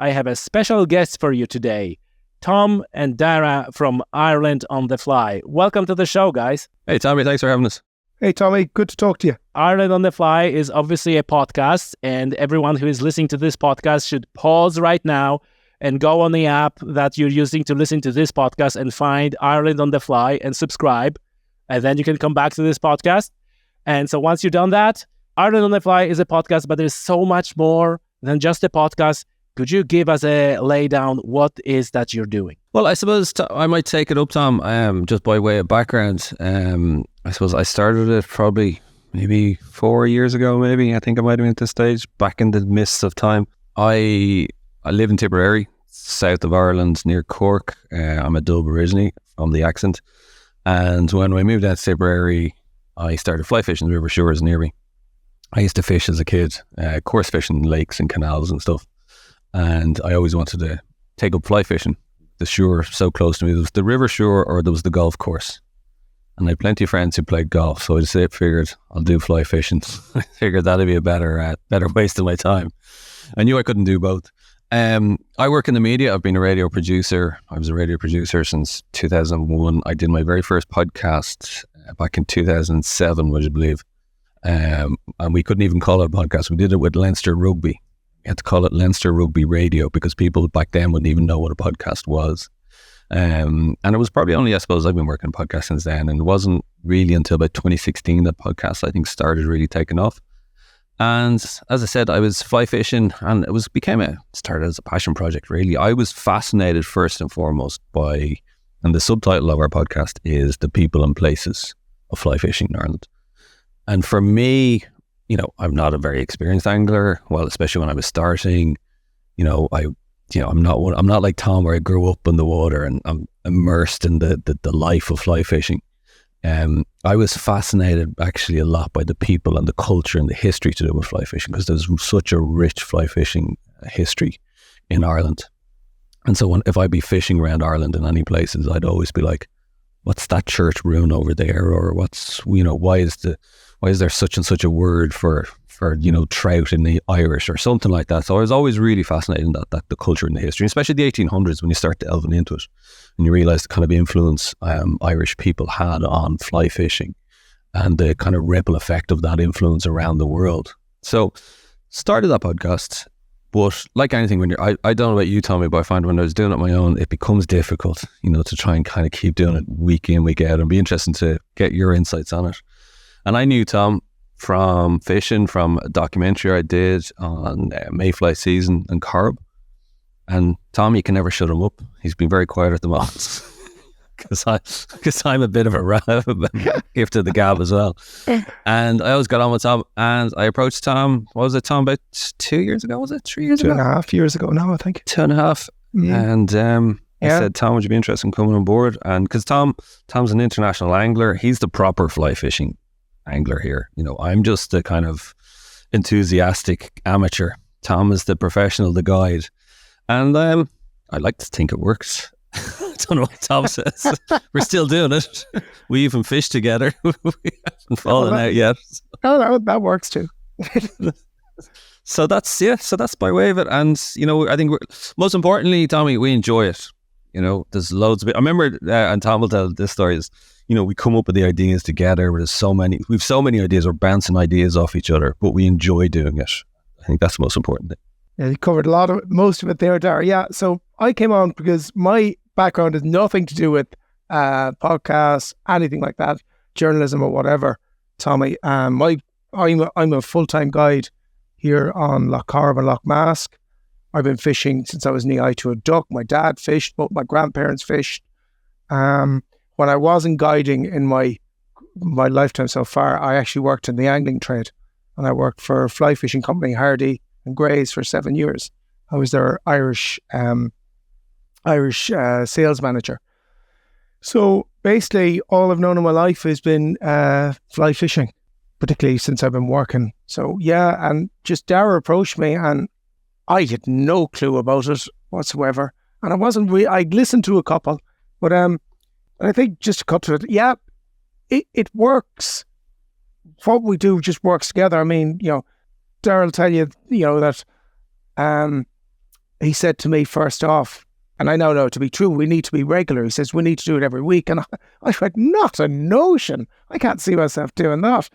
I have a special guest for you today, Tom and Daire from Ireland on the Fly. Welcome to the show, guys. Hey, Tommy, thanks for having us. Hey, Tommy, good to talk to you. Ireland on the Fly is obviously a podcast, and everyone who is listening to this podcast should pause right now and go on the app that you're using to listen to this podcast and find Ireland on the Fly and subscribe. And then you can come back to this podcast. And so once you've done that, Ireland on the Fly is a podcast, but there's so much more than just a podcast. Could you give us a lay down? What is that you're doing? Well, I suppose I might take it up, Tom, just by way of background. I suppose I started it probably maybe 4 years ago, maybe. I think I might have been at this stage, back in the mists of time. I live in Tipperary, south of Ireland, near Cork. I'm a Dub originally, from the accent. And when I moved down to Tipperary, I started fly fishing the river shores near me. I used to fish as a kid, coarse fishing in lakes and canals and stuff. And I always wanted to take up fly fishing. The shore so close to me. There was the river shore or there was the golf course. And I had plenty of friends who played golf, so I just figured I'll do fly fishing. I figured that'd be a better waste of my time. I knew I couldn't do both. I work in the media. I've been a radio producer. I was a radio producer since 2001. I did my very first podcast back in 2007, would you believe? And we couldn't even call it a podcast. We did it with Leinster Rugby. We had to call it Leinster Rugby Radio because people back then wouldn't even know what a podcast was. And it was probably only, I suppose, I've been working on podcasts since then, and it wasn't really until about 2016 that podcasts, I think, started really taking off. And as I said, I was fly fishing, and started as a passion project, really. I was fascinated first and foremost by, and the subtitle of our podcast is The People and Places of Fly Fishing in Ireland. And for me, I'm not a very experienced angler. Well, especially when I was starting, I'm not like Tom, where I grew up in the water and I'm immersed in the life of fly fishing. I was fascinated actually a lot by the people and the culture and the history to do with fly fishing, because there's such a rich fly fishing history in Ireland. And so if I'd be fishing around Ireland in any places, I'd always be like, what's that church ruin over there? Or why is there such and such a word for trout in the Irish or something like that? So I was always really fascinated in that the culture and the history, especially the 1800s, when you start delving into it and you realize the kind of influence Irish people had on fly fishing and the kind of ripple effect of that influence around the world. So started that podcast, but like anything, when I don't know about you, Tommy, but I find when I was doing it on my own, it becomes difficult, to try and kind of keep doing it week in, week out, and be interesting to get your insights on it. And I knew Tom from fishing, from a documentary I did on mayfly season and carp. And Tom, you can never shut him up. He's been very quiet at the moment because I'm a bit of a gift of the gab as well. And I always got on with Tom, and I approached Tom, what was it, Tom, about 2 years ago? Was it 3 years ago? 2.5 years ago now, I think. 2.5. And I said, Tom, would you be interested in coming on board? And because Tom's an international angler, he's the proper fly fishing angler here. I'm just the kind of enthusiastic amateur. Tom is the professional, the guide. And I like to think it works. I don't know what Tom says. We're still doing it. We even fish together. We haven't fallen out yet. Oh, that works too. So that's by way of it. And, I think most importantly, Tommy, we enjoy it. There's loads of it. I remember, and Tom will tell this story, is, we come up with the ideas together. We've so many ideas. We're bouncing ideas off each other, but we enjoy doing it. I think that's the most important thing. Yeah, you covered most of it there, Daire. Yeah, so I came on because my background has nothing to do with podcasts, anything like that, journalism or whatever, Tommy. I'm a full-time guide here on Loch Corrib and Loch Mask. I've been fishing since I was knee high to a duck. My dad fished, both my grandparents fished. When I wasn't guiding in my lifetime so far, I actually worked in the angling trade, and I worked for a fly fishing company, Hardy and Gray's, for 7 years. I was their Irish sales manager. So basically, all I've known in my life has been fly fishing, particularly since I've been working. So yeah, and just Daire approached me, and I had no clue about it whatsoever. And I wasn't I listened to a couple, but I think just to cut to it, yeah, it works. What we do just works together. I mean, Daire will tell you, that he said to me first off, and I know to be true, we need to be regular. He says, we need to do it every week. And I went, not a notion. I can't see myself doing that.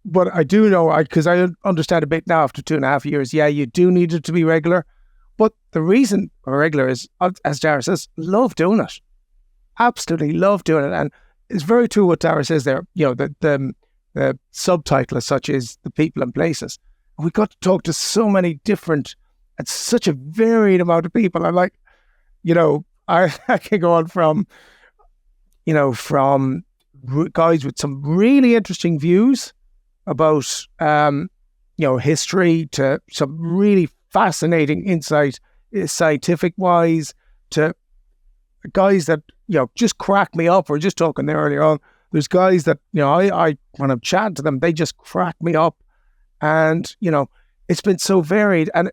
But I do know, because I understand a bit now after 2.5 years, yeah, you do need it to be regular. But the reason we're regular is, as Daire says, love doing it. Absolutely love doing it. And it's very true what Daire says there. The subtitle as such is The People and Places. And we got to talk to so many different and such a varied amount of people. I'm like, I can go on from guys with some really interesting views about, history, to some really fascinating insight, scientific wise, to guys that, just crack me up. We were just talking there earlier on. There's guys that, I when I'm chatting to them, they just crack me up. And, it's been so varied. And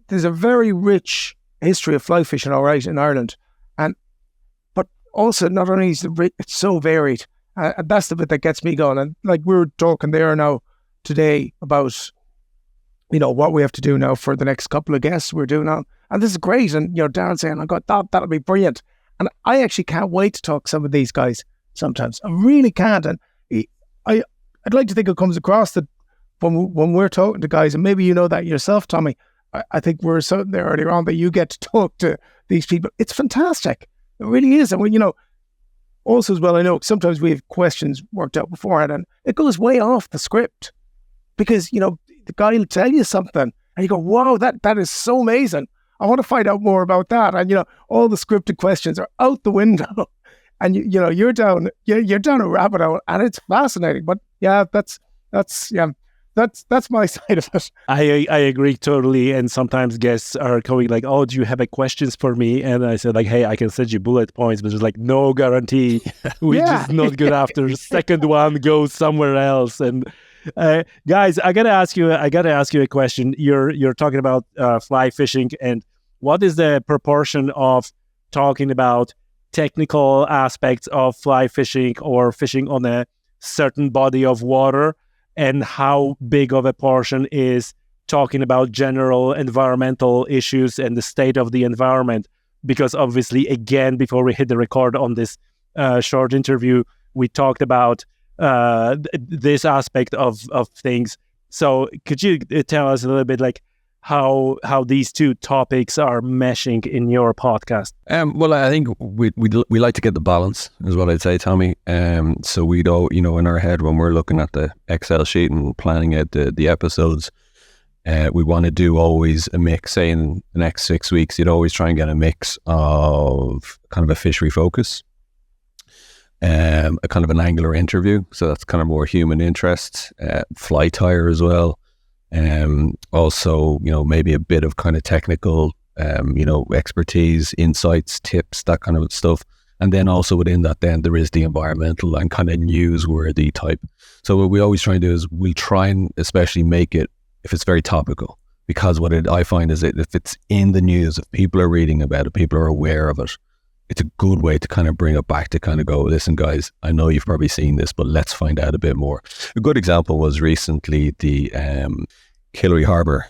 there's a very rich history of fly fishing, all right, in Ireland. But also, not only is it's so varied, and that's the bit that gets me going. And like we were talking there now today about, what we have to do now for the next couple of guests we're doing now. And this is great. And, Darren saying, I got that'll be brilliant. And I actually can't wait to talk to some of these guys sometimes. I really can't. And I'd like to think it comes across that when we're talking to guys, and maybe you know that yourself, Tommy, I think we were saying there earlier on that you get to talk to these people. It's fantastic. It really is. And also as well, I know sometimes we have questions worked out beforehand and it goes way off the script because, the guy will tell you something and you go, wow, that is so amazing. I want to find out more about that. And, all the scripted questions are out the window and, you're down a rabbit hole and it's fascinating. But yeah, that's my side of it. I agree totally. And sometimes guests are coming like, oh, do you have questions for me? And I said like, hey, I can send you bullet points, but there's like no guarantee. We're just not good after second one goes somewhere else. And guys, I gotta ask you a question. You're talking about fly fishing, and what is the proportion of talking about technical aspects of fly fishing or fishing on a certain body of water, and how big of a portion is talking about general environmental issues and the state of the environment? Because obviously, again, before we hit the record on this short interview, we talked about this aspect of things. So could you tell us a little bit like how these two topics are meshing in your podcast? Well, I think we like to get the balance, is what I'd say, Tommy. So we don't, in our head when we're looking at the Excel sheet and planning out the episodes, we want to do always a mix. Say in the next 6 weeks, you'd always try and get a mix of kind of a fishery focus, a kind of an angular interview. So that's kind of more human interest, fly tire as well. Also, maybe a bit of kind of technical, expertise, insights, tips, that kind of stuff. And then also within that, then there is the environmental and kind of newsworthy type. So what we always try and do is we try and especially make it, if it's very topical, because I find is if it's in the news, if people are reading about it, people are aware of it, it's a good way to kind of bring it back to kind of go, listen, guys, I know you've probably seen this, but let's find out a bit more. A good example was recently the Killery Harbour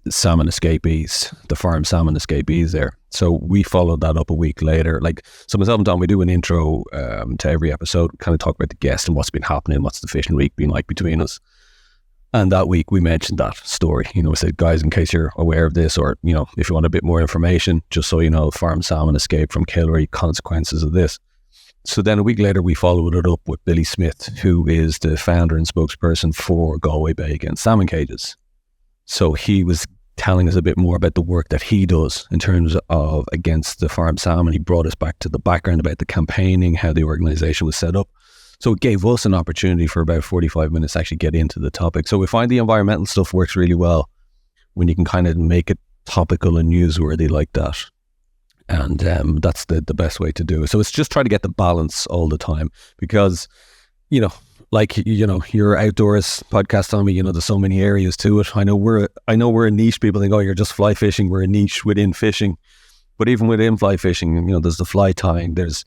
salmon escapees, the farm salmon escapees there. So we followed that up a week later. Like, so myself and Don, we do an intro to every episode, kind of talk about the guest and what's been happening, what's the fishing week been like between us. And that week we mentioned that story. We said, guys, in case you're aware of this, or, if you want a bit more information, just so you know, farm salmon escape from Killery, consequences of this. So then a week later, we followed it up with Billy Smith, who is the founder and spokesperson for Galway Bay Against Salmon Cages. So he was telling us a bit more about the work that he does in terms of against the farm salmon. He brought us back to the background about the campaigning, how the organization was set up. So it gave us an opportunity for about 45 minutes to actually get into the topic. So we find the environmental stuff works really well when you can kind of make it topical and newsworthy like that. And that's the best way to do it. So it's just try to get the balance all the time because, your outdoors podcast on me, there's so many areas to it. I know we're a niche. People think, oh, you're just fly fishing. We're a niche within fishing. But even within fly fishing, there's the fly tying, there's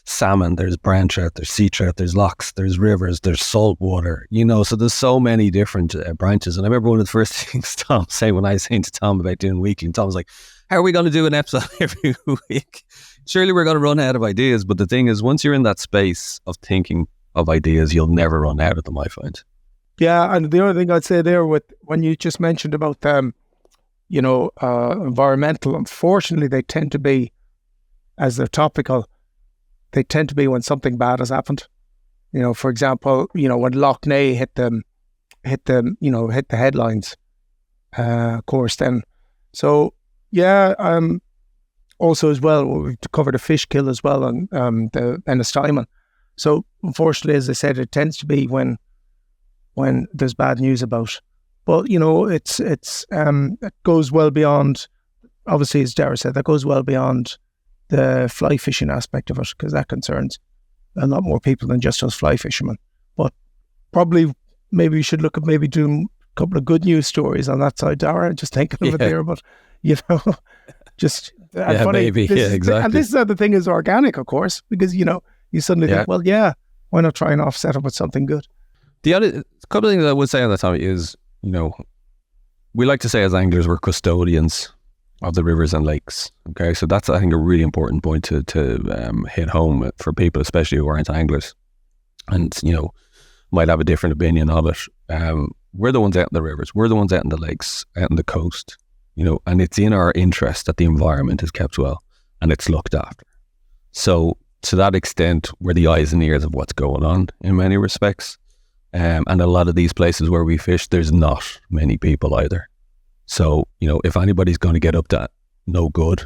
salmon, there's brown trout, there's sea trout, there's lochs, there's rivers, there's salt water, so there's so many different branches. And I remember one of the first things Tom said when I was saying to Tom about doing weekly, and Tom was like, how are we going to do an episode every week? Surely we're going to run out of ideas. But the thing is, once you're in that space of thinking of ideas, you'll never run out of them, I find. Yeah, and the other thing I'd say there with when you just mentioned about environmental, unfortunately, they tend to be, as they're topical, they tend to be when something bad has happened. For example, when Loch Ness hit the headlines, of course. Then, so yeah, also as well, we've covered a fish kill as well, and the Ennistimon. So unfortunately, as I said, it tends to be when there's bad news about. But it goes well beyond. Obviously, as Daire said, that goes well beyond the fly fishing aspect of it, because that concerns a lot more people than just us fly fishermen. But probably maybe we should look at maybe doing a couple of good news stories on that side, Daire. Just thinking of it there, but just funny. Maybe, exactly. And this is the thing is organic, of course, because you suddenly think, well, yeah, why not try and offset it with something good? The other couple of things I would say on that, Tommy, is we like to say as anglers we're custodians of the rivers and lakes. Okay, so that's, I think, a really important point to hit home for people, especially who aren't anglers, and might have a different opinion of it. We're the ones out in the rivers, we're the ones out in the lakes, out in the coast, and it's in our interest that the environment is kept well and it's looked after. So to that extent, we're the eyes and ears of what's going on in many respects. And a lot of these places where we fish, there's not many people either. So, if anybody's going to get up to no good,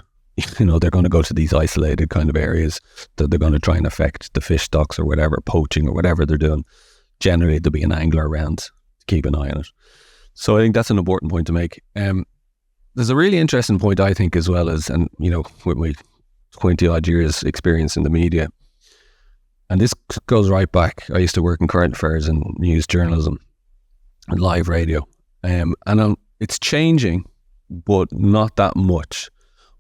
they're going to go to these isolated kind of areas that they're going to try and affect the fish stocks or whatever, poaching or whatever they're doing. Generally, there'll be an angler around to keep an eye on it. So I think that's an important point to make. There's a really interesting point, I think, as well as, and, with my 20 odd years experience in the media, and this goes right back. I used to work in current affairs and news journalism and live radio. And it's changing, but not that much.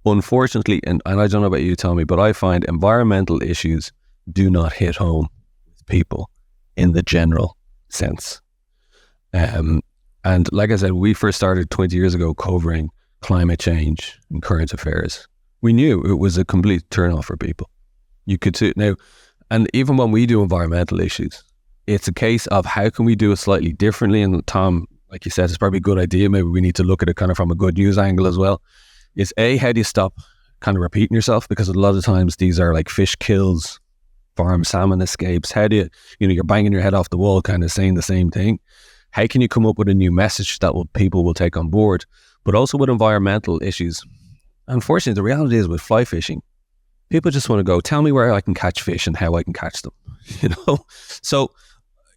Unfortunately, and I don't know about you, Tommy, but I find environmental issues do not hit home with people in the general sense. And like I said, we first started 20 years ago covering climate change and current affairs. We knew it was a complete turn-off for people. You could see it now. And even when we do environmental issues, it's a case of how can we do it slightly differently. And Tom, like you said, it's probably a good idea. Maybe we need to look at it kind of from a good news angle as well. Is how do you stop kind of repeating yourself? Because a lot of times these are like fish kills, farm salmon escapes. How do you, you're banging your head off the wall kind of saying the same thing. How can you come up with a new message that people will take on board? But also with environmental issues. Unfortunately, the reality is with fly fishing, people just want to go, tell me where I can catch fish and how I can catch them, So,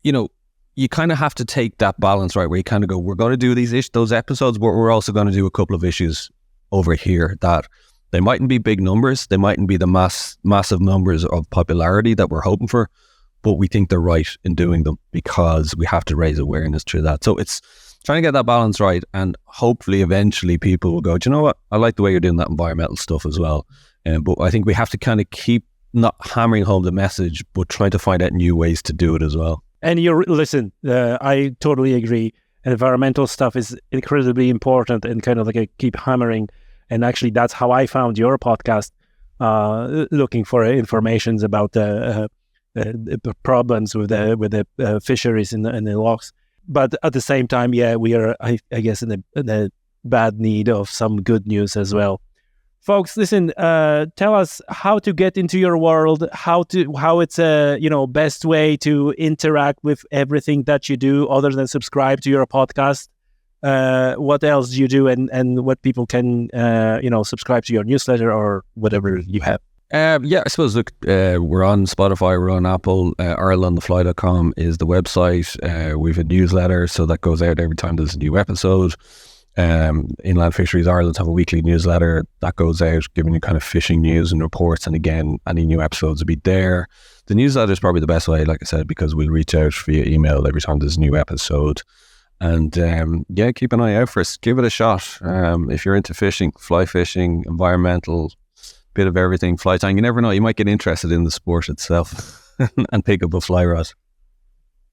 you kind of have to take that balance, right, where you kind of go, we're going to do those episodes, but we're also going to do a couple of issues over here that they mightn't be big numbers, they mightn't be the massive numbers of popularity that we're hoping for, but we think they're right in doing them because we have to raise awareness through that. So it's trying to get that balance right, and hopefully eventually people will go, do you know what, I like the way you're doing that environmental stuff as well. But I think we have to kind of keep not hammering home the message, but trying to find out new ways to do it as well. And listen, I totally agree. Environmental stuff is incredibly important, and kind of like I keep hammering. And actually, that's how I found your podcast, looking for informations about the problems with the fisheries in the lochs. But at the same time, we are, I guess, in a bad need of some good news as well. Folks, listen, tell us how to get into your world, how it's a best way to interact with everything that you do other than subscribe to your podcast. What else do you do, and what people can subscribe to your newsletter or whatever you have? I suppose, look, we're on Spotify, we're on Apple, IrelandTheFly.com is the website. We have a newsletter, so that goes out every time there's a new episode. Inland Fisheries Ireland have a weekly newsletter that goes out giving you kind of fishing news and reports, and again, any new episodes will be there. The newsletter is probably the best way, like I said, because we'll reach out via email every time there's a new episode. And keep an eye out for us. Give it a shot. If you're into fishing, fly fishing, environmental, bit of everything, fly tying. You never know, you might get interested in the sport itself and pick up a fly rod.